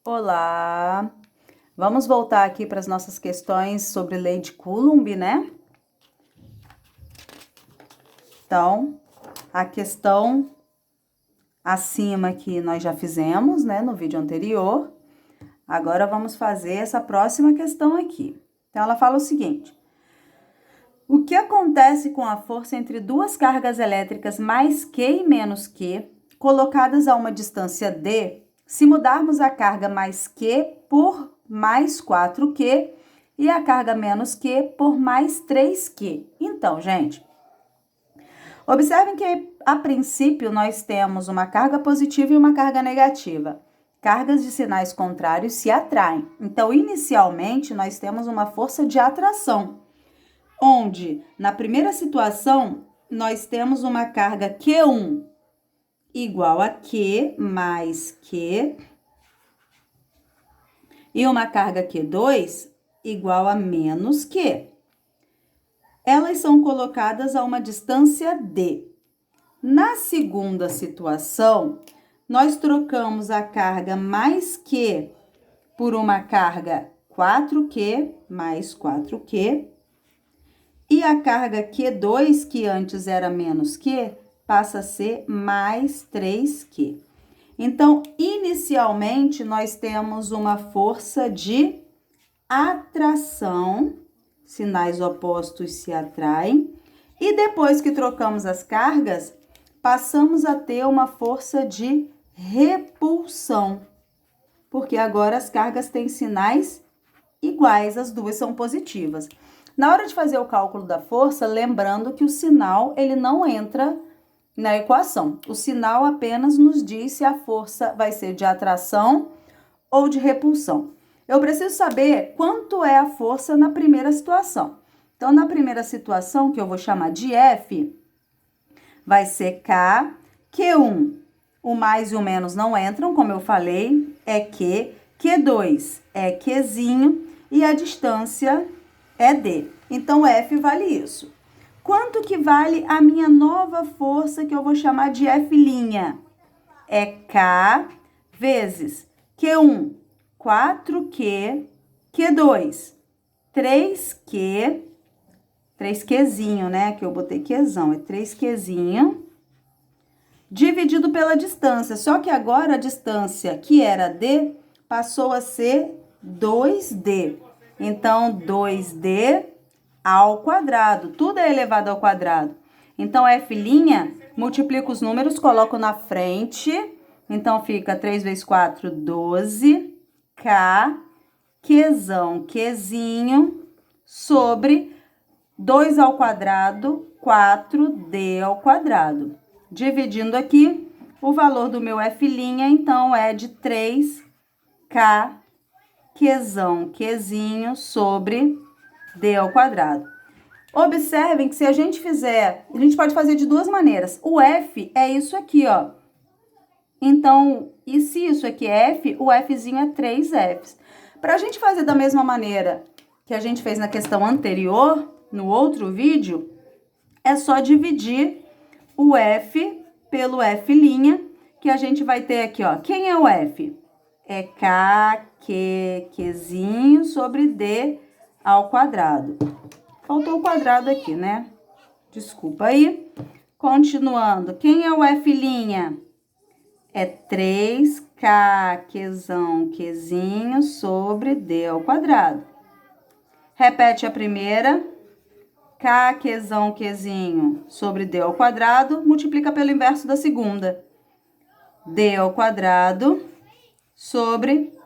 Olá! Vamos voltar aqui para as nossas questões sobre lei de Coulomb, né? Então, a questão acima que nós já fizemos, né, no vídeo anterior. Agora vamos fazer essa próxima questão aqui. Então, ela fala o seguinte: o que acontece com a força entre duas cargas elétricas mais Q e menos Q, colocadas a uma distância D, se mudarmos a carga mais Q por mais 4Q e a carga menos Q por mais 3Q? Então, gente, observem que a princípio nós temos uma carga positiva e uma carga negativa. Cargas de sinais contrários se atraem. Então, inicialmente, nós temos uma força de atração, onde, na primeira situação, nós temos uma carga Q1 igual a Q mais Q e uma carga Q2 igual a menos Q. Elas são colocadas a uma distância D. Na segunda situação, nós trocamos a carga mais Q por uma carga 4Q mais 4Q. E a carga Q2, que antes era menos Q, passa a ser mais 3Q. Então, inicialmente, nós temos uma força de atração, sinais opostos se atraem, e depois que trocamos as cargas, passamos a ter uma força de repulsão, porque agora as cargas têm sinais iguais, as duas são positivas. Na hora de fazer o cálculo da força, lembrando que o sinal ele não entra na equação. O sinal apenas nos diz se a força vai ser de atração ou de repulsão. Eu preciso saber quanto é a força na primeira situação. Então, na primeira situação, que eu vou chamar de F, vai ser K, Q1. O mais e o menos não entram, como eu falei, é Q. Q2 é Qzinho e a distância é D. Então, F vale isso. Quanto que vale a minha nova força, que eu vou chamar de F'? É K vezes Q1, 4Q, Q2, 3Q, 3Qzinho, né? Que eu botei Qzão, é 3Qzinho, dividido pela distância. Só que agora a distância, que era D, passou a ser 2D. Então, 2D ao quadrado. Tudo é elevado ao quadrado. Então, F', multiplico os números, coloco na frente. Então, fica 3 vezes 4, 12. K, Qzão, Qzinho, sobre 2 ao quadrado, 4D ao quadrado. Dividindo aqui, o valor do meu F', então, é de 3K, Qzão, Qzinho, sobre D ao quadrado. Observem que se a gente fizer, a gente pode fazer de duas maneiras. O F é isso aqui, ó. Então, e se isso aqui é F, o Fzinho é 3Fs. Para a gente fazer da mesma maneira que a gente fez na questão anterior, no outro vídeo, é só dividir o F pelo F', que a gente vai ter aqui, ó. Quem é o F? É K, Q, Qzinho sobre D ao quadrado. Faltou o quadrado aqui, né? Desculpa aí. Continuando, quem é o F'? É 3K, Qzão, Qzinho sobre D ao quadrado. Repete a primeira. K, Qzão, Qzinho sobre D ao quadrado. Multiplica pelo inverso da segunda. D ao quadrado sobre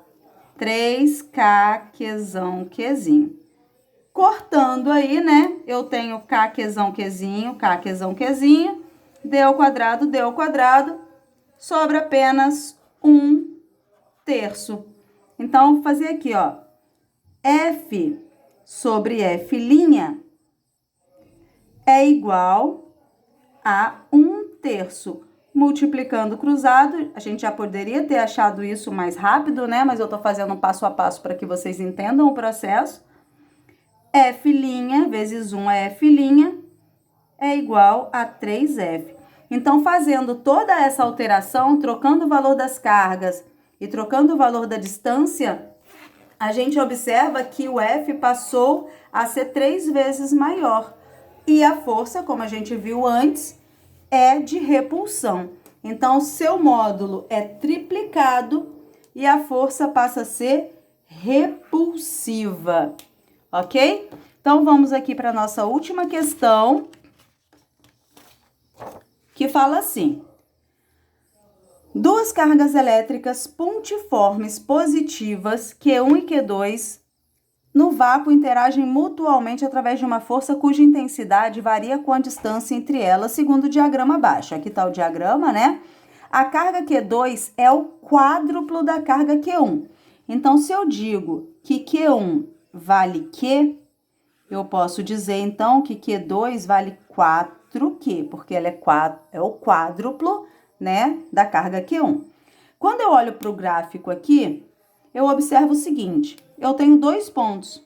3K, Qzão, Qzinho. Cortando aí, né? Eu tenho K, Qzão, Qzinho, K, Qzão, Qzinho. D ao quadrado, D ao quadrado. Sobra apenas 1/3. Então, vou fazer aqui, ó. F sobre F' é igual a 1/3. Multiplicando cruzado, a gente já poderia ter achado isso mais rápido, né? Mas eu tô fazendo um passo a passo para que vocês entendam o processo. F' vezes 1 é F' é igual a 3F. Então, fazendo toda essa alteração, trocando o valor das cargas e trocando o valor da distância, a gente observa que o F passou a ser 3 vezes maior. E a força, como a gente viu antes, é de repulsão. Então, seu módulo é triplicado e a força passa a ser repulsiva, ok? Então, vamos aqui para a nossa última questão, que fala assim: duas cargas elétricas pontiformes positivas, Q1 e Q2, no vácuo interagem mutualmente através de uma força cuja intensidade varia com a distância entre elas, segundo o diagrama abaixo. Aqui está o diagrama, né? A carga Q2 é o quádruplo da carga Q1. Então, se eu digo que Q1 vale Q, eu posso dizer, então, que Q2 vale 4Q, porque ela é o quádruplo, né, da carga Q1. Quando eu olho para o gráfico aqui, eu observo o seguinte: eu tenho 2 pontos.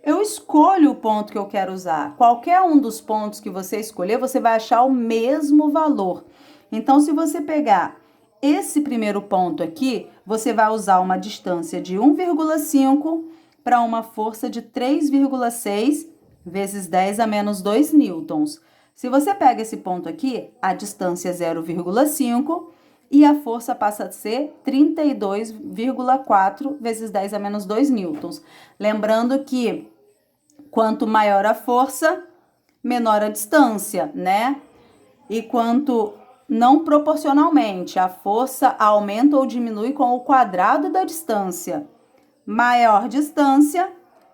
Eu escolho o ponto que eu quero usar. Qualquer um dos pontos que você escolher, você vai achar o mesmo valor. Então, se você pegar esse primeiro ponto aqui, você vai usar uma distância de 1,5 para uma força de 3,6 vezes 10 a menos 2 newtons. Se você pega esse ponto aqui, a distância é 0,5 e a força passa a ser 32,4 vezes 10 a menos 2 newtons. Lembrando que quanto maior a força, menor a distância, né? E quanto não proporcionalmente, a força aumenta ou diminui com o quadrado da distância. Maior distância,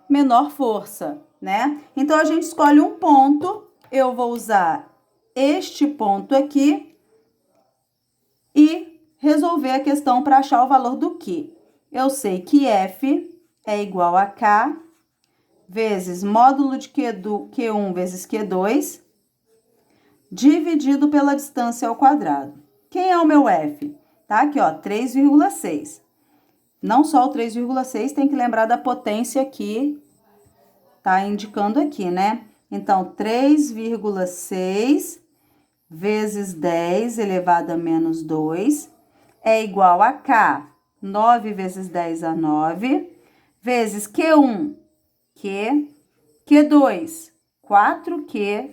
menor força, né? Então, a gente escolhe um ponto, eu vou usar este ponto aqui e resolver a questão para achar o valor do Q. Eu sei que F é igual a K vezes módulo de Q1 vezes Q2, dividido pela distância ao quadrado. Quem é o meu F? Tá aqui, ó, 3,6. Não só o 3,6, tem que lembrar da potência que tá indicando aqui, né? Então, 3,6 vezes 10 elevado a menos 2 é igual a K, 9 vezes 10 a 9, vezes Q1, Q2, 4Q,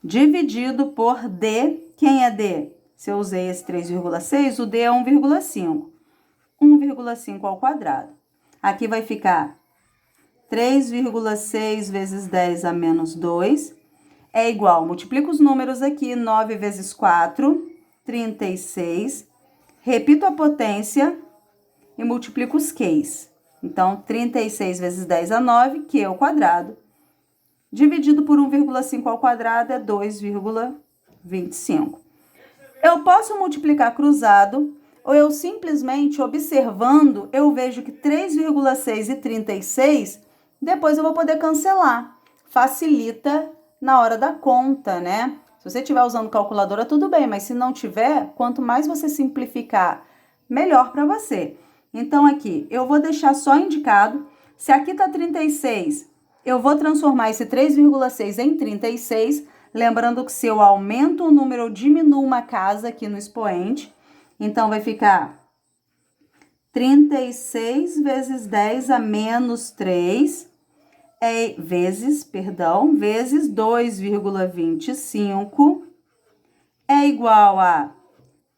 dividido por D. Quem é D? Se eu usei esse 3,6, o D é 1,5. 1,5 ao quadrado. Aqui vai ficar 3,6 vezes 10 a menos 2 é igual, multiplico os números aqui, 9 vezes 4, 36. Repito a potência e multiplico os Qs. Então, 36 vezes 10 a 9, Q ao quadrado, dividido por 1,5 ao quadrado é 2,25. Eu posso multiplicar cruzado, ou eu simplesmente observando, eu vejo que 3,6 e 36, depois eu vou poder cancelar. Facilita na hora da conta, né? Se você estiver usando calculadora, tudo bem, mas se não tiver, quanto mais você simplificar, melhor para você. Então, aqui, eu vou deixar só indicado. Se aqui tá 36, eu vou transformar esse 3,6 em 36, lembrando que se eu aumento o número, eu diminuo uma casa aqui no expoente. Então, vai ficar 36 vezes 10 a menos 3, vezes 2,25 é igual a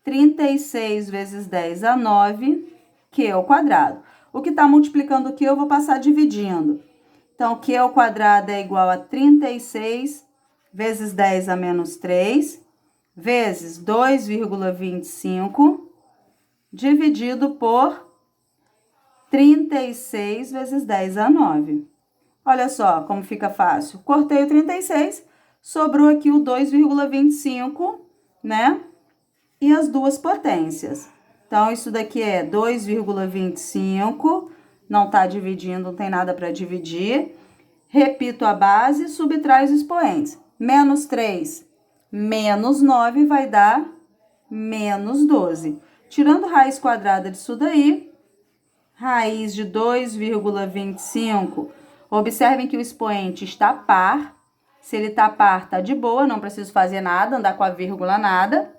36 vezes 10 a 9, Q ao quadrado. O que está multiplicando o Q, eu vou passar dividindo. Então, Q ao quadrado é igual a 36 vezes 10 a menos 3, vezes 2,25, dividido por 36 vezes 10 a 9. Olha só como fica fácil. Cortei o 36, sobrou aqui o 2,25, né? E as duas potências. Então, isso daqui é 2,25, não tá dividindo, não tem nada para dividir. Repito a base, subtrai os expoentes. Menos 3, menos 9 vai dar menos 12. Tirando raiz quadrada disso daí, raiz de 2,25. Observem que o expoente está par. Se ele está par, tá de boa, não preciso fazer nada, andar com a vírgula nada.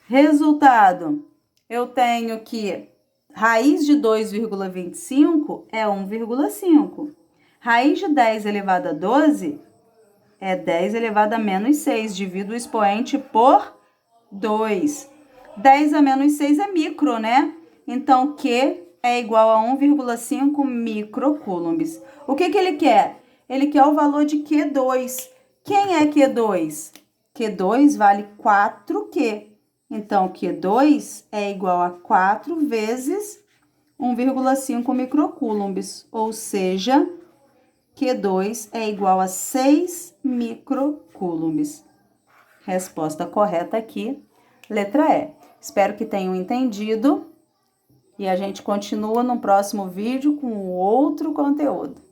Resultado, eu tenho que raiz de 2,25 é 1,5. Raiz de 10 elevado a 12 é 10 elevado a menos 6. Divido o expoente por 2. 10 a menos 6 é micro, né? Então, Q é igual a 1,5 microcoulombs. O que ele quer? Ele quer o valor de Q2. Quem é Q2? Q2 vale 4Q. Então, Q2 é igual a 4 vezes 1,5 microcoulombs, ou seja, Q2 é igual a 6 microcoulombs. Resposta correta aqui, letra E. Espero que tenham entendido e a gente continua no próximo vídeo com outro conteúdo.